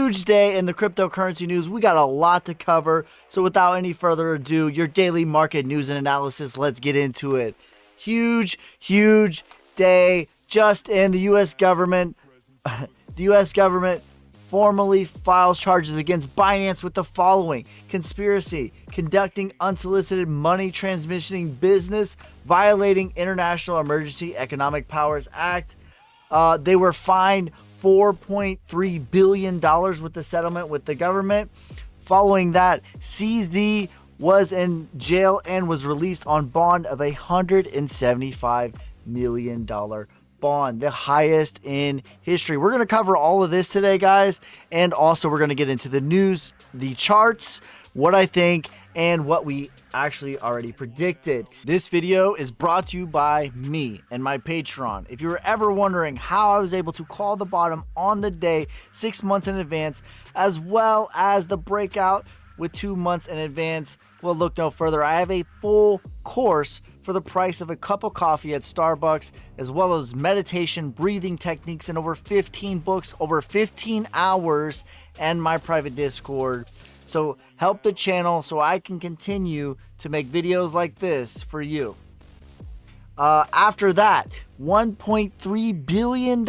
huge day in the cryptocurrency news. We got a lot to cover. So without any further ado, your daily market news and analysis, let's get into it. Huge day just in the U.S. government. The U.S. government formally files charges against Binance with the following: conspiracy, conducting unsolicited money transmitting business, violating International Emergency Economic Powers Act. They were fined $4.3 billion with the settlement with the government. Following that, CZ was in jail and was released on bond of $175 million bond, the highest in history. We're going to cover all of this today, guys, and also we're going to get into the news, the charts, what I think, and what we actually already predicted. This video is brought to you by me and my Patreon. If you were ever wondering how I was able to call the bottom on the day 6 months in advance, as well as the breakout with 2 months in advance, well, look no further. I have a full course for the price of a cup of coffee at Starbucks, as well as meditation, breathing techniques, and over 15 books, over 15 hours, and my private Discord. So help the channel so I can continue to make videos like this for you. After that, $1.3 billion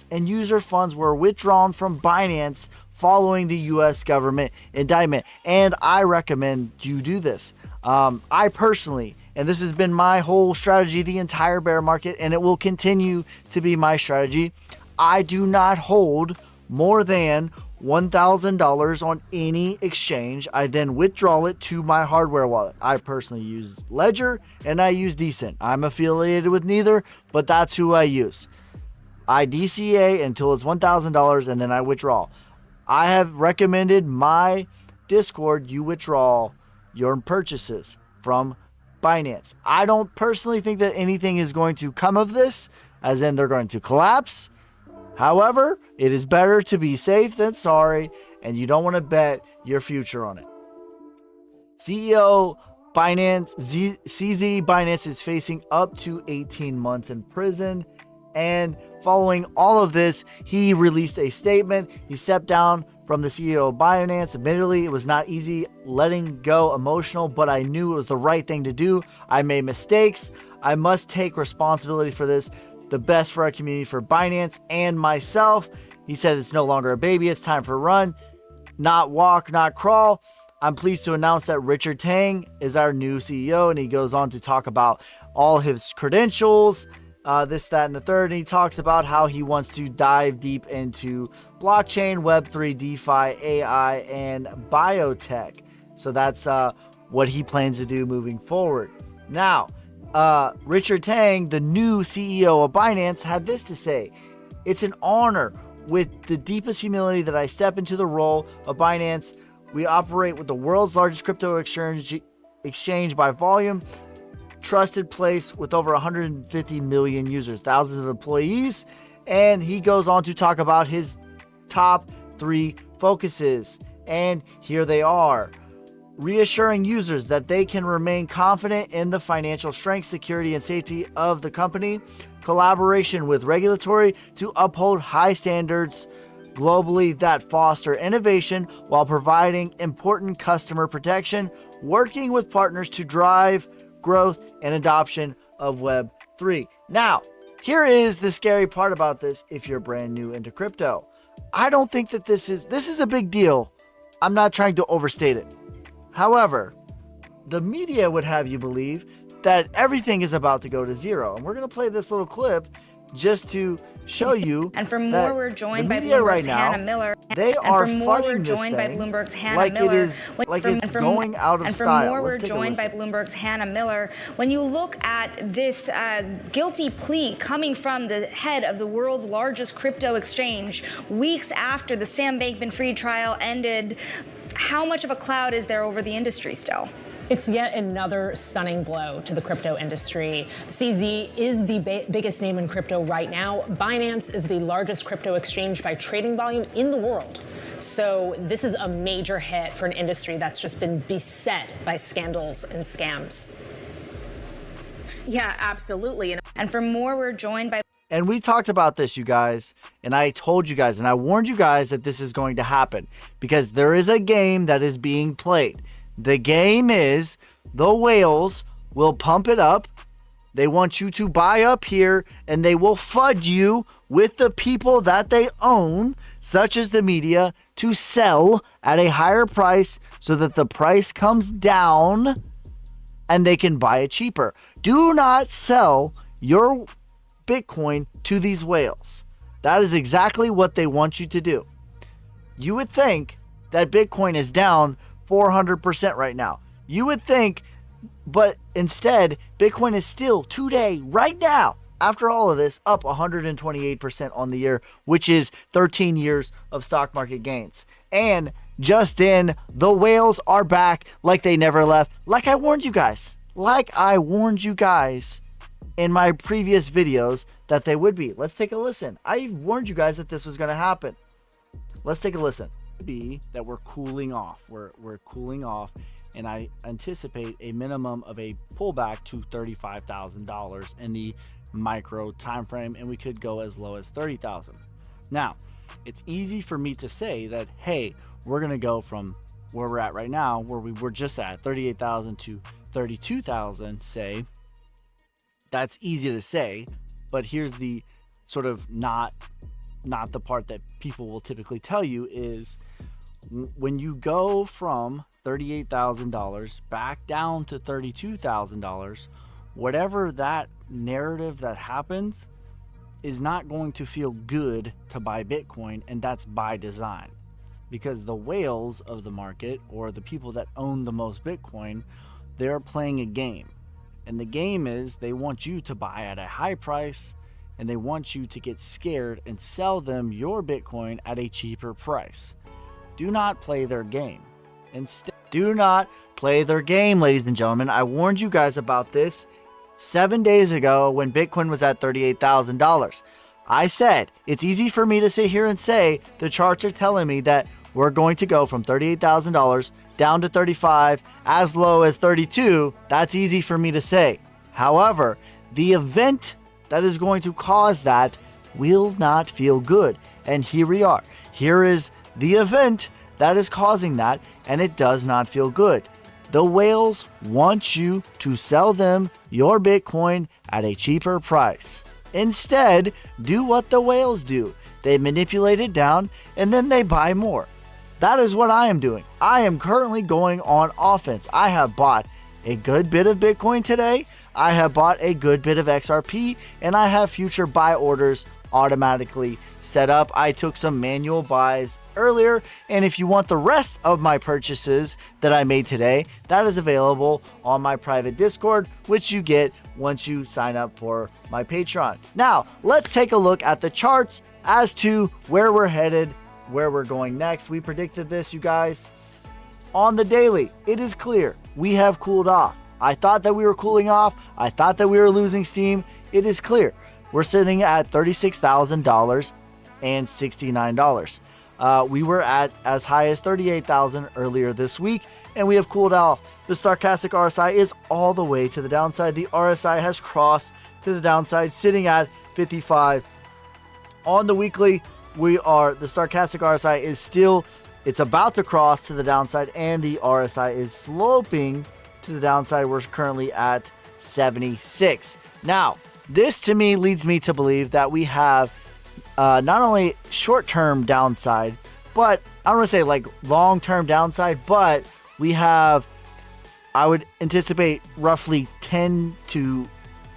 in user funds were withdrawn from Binance following the U.S. government indictment. And I recommend you do this. I personally, and this has been my whole strategy the entire bear market, and it will continue to be my strategy, I do not hold more than $1,000 on any exchange. I then withdraw it to my hardware wallet. I personally use Ledger and I use Decent. I'm affiliated with neither, but that's who I use. I DCA until it's $1,000 and then I withdraw. I have recommended my Discord you withdraw your purchases from Binance. I don't personally think that anything is going to come of this, as in they're going to collapse. However, it is better to be safe than sorry, and you don't want to bet your future on it. CEO Binance, CZ Binance is facing up to 18 months in prison. And following all of this, he released a statement. He stepped down from the CEO of Binance. Admittedly, it was not easy letting go emotional, but I knew it was the right thing to do. I made mistakes. I must take responsibility for this. The best for our community, for Binance and myself. He said it's no longer a baby. It's time for a run, not walk, not crawl. I'm pleased to announce that Richard Tang is our new CEO, and he goes on to talk about all his credentials, this, that, and the third. And he talks about how he wants to dive deep into blockchain, Web3, DeFi, AI, and biotech. So that's what he plans to do moving forward. Now, Richard Tang, the new CEO of Binance, had this to say: "It's an honor with the deepest humility that I step into the role of Binance. We operate with the world's largest crypto exchange by volume, trusted place with over 150 million users, thousands of employees." And he goes on to talk about his top 3 focuses. And here they are: reassuring users that they can remain confident in the financial strength, security, and safety of the company. Collaboration with regulatory to uphold high standards globally that foster innovation while providing important customer protection. Working with partners to drive growth and adoption of Web3. Now, here is the scary part about this if you're brand new into crypto. I don't think that this is a big deal. I'm not trying to overstate it. However, the media would have you believe that everything is about to go to zero. And we're going to play this little clip just to show you. And for more, we're joined by Bloomberg's right Hannah Miller. They are funding this joined thing by Bloomberg's Hannah like Miller. It's going out of style. And for more, we're joined by Bloomberg's Hannah Miller. When you look at this guilty plea coming from the head of the world's largest crypto exchange, weeks after the Sam Bankman-Fried trial ended, how much of a cloud is there over the industry still? It's yet another stunning blow to the crypto industry. CZ is the biggest name in crypto right now. Binance is the largest crypto exchange by trading volume in the world. So this is a major hit for an industry that's just been beset by scandals and scams. Yeah, absolutely. And for more, we're joined by And we talked about this, you guys, and I told you guys, and I warned you guys that this is going to happen because there is a game that is being played. The game is the whales will pump it up. They want you to buy up here, and they will FUD you with the people that they own, such as the media, to sell at a higher price so that the price comes down and they can buy it cheaper. Do not sell your Bitcoin to these whales. That is exactly what they want you to do. You would think that Bitcoin is down 400% right now. You would think, but instead, Bitcoin is still today, right now, after all of this, up 128% on the year, which is 13 years of stock market gains. And just in, the whales are back like they never left. Like I warned you guys in my previous videos that they would be. Let's take a listen. I warned you guys that this was going to happen. Let's take a listen. Be that we're cooling off. We're cooling off, and I anticipate a minimum of a pullback to $35,000 in the micro time frame, and we could go as low as 30,000. Now, it's easy for me to say that, hey, we're going to go from where we're at right now, where we were just at 38,000 to 32,000, say. That's easy to say, but here's the sort of not the part that people will typically tell you is when you go from $38,000 back down to $32,000, whatever that narrative that happens is not going to feel good to buy Bitcoin, and that's by design, because the whales of the market, or the people that own the most Bitcoin, they're playing a game. And the game is they want you to buy at a high price, and they want you to get scared and sell them your Bitcoin at a cheaper price. Do not play their game. Instead, do not play their game, ladies and gentlemen. I warned you guys about this 7 days ago when Bitcoin was at $38,000. I said, it's easy for me to sit here and say the charts are telling me that we're going to go from $38,000 down to 35, as low as 32. That's easy for me to say. However, the event that is going to cause that will not feel good. And here we are. Here is the event that is causing that, and it does not feel good. The whales want you to sell them your Bitcoin at a cheaper price. Instead, do what the whales do. They manipulate it down, and then they buy more. That is what I am doing. I am currently going on offense. I have bought a good bit of Bitcoin today. I have bought a good bit of XRP, and I have future buy orders automatically set up. I took some manual buys earlier, and if you want the rest of my purchases that I made today, that is available on my private Discord, which you get once you sign up for my Patreon. Now, let's take a look at the charts as to where we're headed, where we're going next. We predicted this, you guys. On the daily, it is clear we have cooled off. I thought that we were cooling off. I thought that we were losing steam. It is clear. We're sitting at $36,000 and $69. We were at as high as $38,000 earlier this week, and we have cooled off. The stochastic RSI is all the way to the downside. The RSI has crossed to the downside, sitting at 55. On the weekly, the stochastic RSI is still, it's about to cross to the downside, and the RSI is sloping to the downside. We're currently at 76. Now, this to me leads me to believe that we have not only short-term downside, but I don't want to say like long-term downside, but we have, I would anticipate roughly 10 to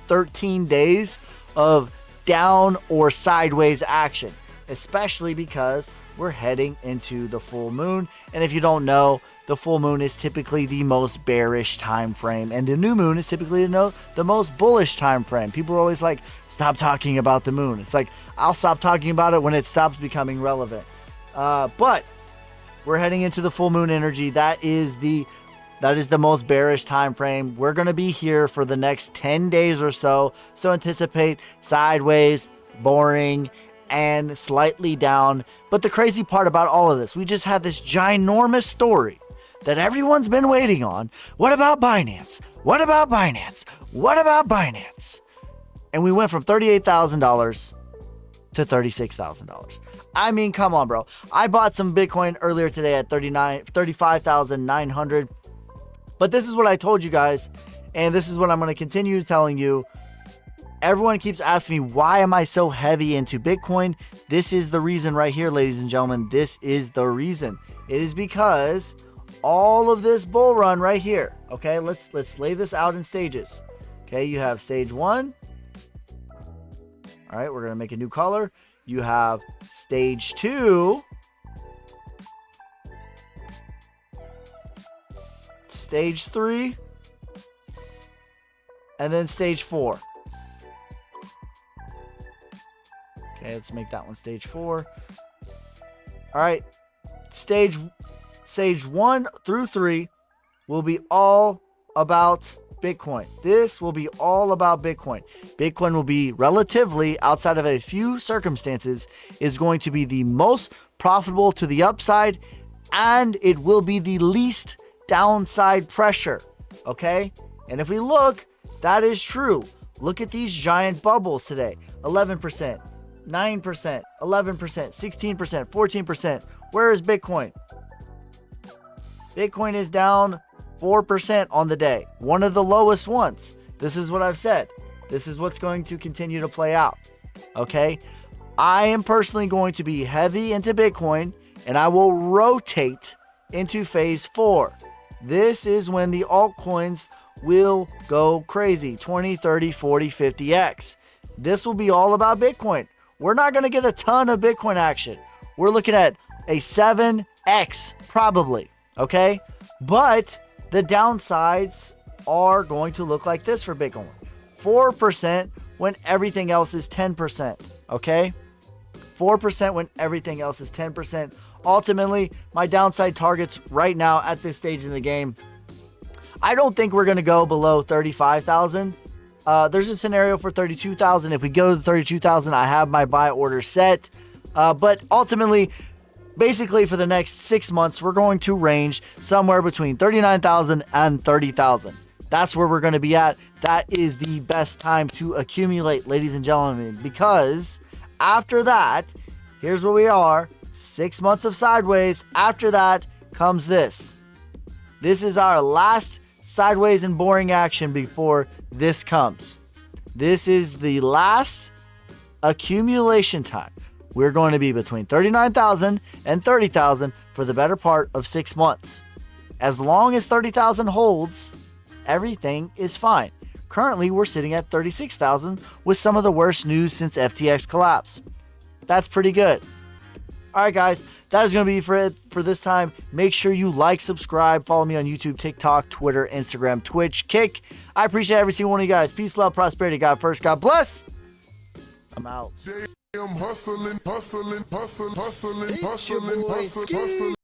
13 days of down or sideways action, especially because we're heading into the full moon. And if you don't know, the full moon is typically the most bearish time frame, and the new moon is typically the most bullish time frame. People are always like, stop talking about the moon. It's like, I'll stop talking about it when it stops becoming relevant. But we're heading into the full moon energy. That is the most bearish time frame. We're going to be here for the next 10 days or so. So anticipate sideways, boring, and slightly down. But the crazy part about all of this, we just had this ginormous story that everyone's been waiting on. What about Binance? What about Binance? What about Binance? And we went from $38,000 to $36,000. I mean, come on, bro. I bought some Bitcoin earlier today at 35,900. But this is what I told you guys, and this is what I'm going to continue telling you. Everyone keeps asking me, why am I so heavy into Bitcoin? This is the reason right here, ladies and gentlemen. This is the reason. It is because all of this bull run right here. Okay, let's lay this out in stages. Okay, you have stage 1. All right, we're going to make a new color. You have stage 2. Stage 3. And then stage 4. Okay, let's make that one stage 4. All right, stage 1 through 3 will be all about Bitcoin. This will be all about Bitcoin. Bitcoin will be relatively, outside of a few circumstances, is going to be the most profitable to the upside, and it will be the least downside pressure. Okay? And if we look, that is true. Look at these giant bubbles today. 11%, 9%, 11%, 16%, 14%. Where is Bitcoin? Bitcoin is down 4% on the day. One of the lowest ones. This is what I've said. This is what's going to continue to play out. Okay? I am personally going to be heavy into Bitcoin, and I will rotate into phase 4. This is when the altcoins will go crazy. 20, 30, 40, 50x. This will be all about Bitcoin. We're not going to get a ton of Bitcoin action. We're looking at a 7x probably. Okay? But the downsides are going to look like this for Bitcoin. 4% when everything else is 10%. Okay? 4% when everything else is 10%. Ultimately, my downside targets right now at this stage in the game, I don't think we're going to go below 35,000. There's a scenario for 32,000. If we go to 32,000, I have my buy order set. But ultimately, basically for the next 6 months, we're going to range somewhere between 39,000 and 30,000. That's where we're going to be at. That is the best time to accumulate, ladies and gentlemen, because after that, here's where we are. 6 months of sideways. After that comes this. This is our last sideways and boring action before this comes. This is the last accumulation time. We're going to be between 39,000 and 30,000 for the better part of 6 months. As long as 30,000 holds, everything is fine. Currently, we're sitting at 36,000 with some of the worst news since FTX collapse. That's pretty good. All right, guys, that is going to be for it for this time. Make sure you like, subscribe, follow me on YouTube, TikTok, Twitter, Instagram, Twitch, Kick. I appreciate every single one of you guys. Peace, love, prosperity. God first. God bless. I'm out. I'm hustling.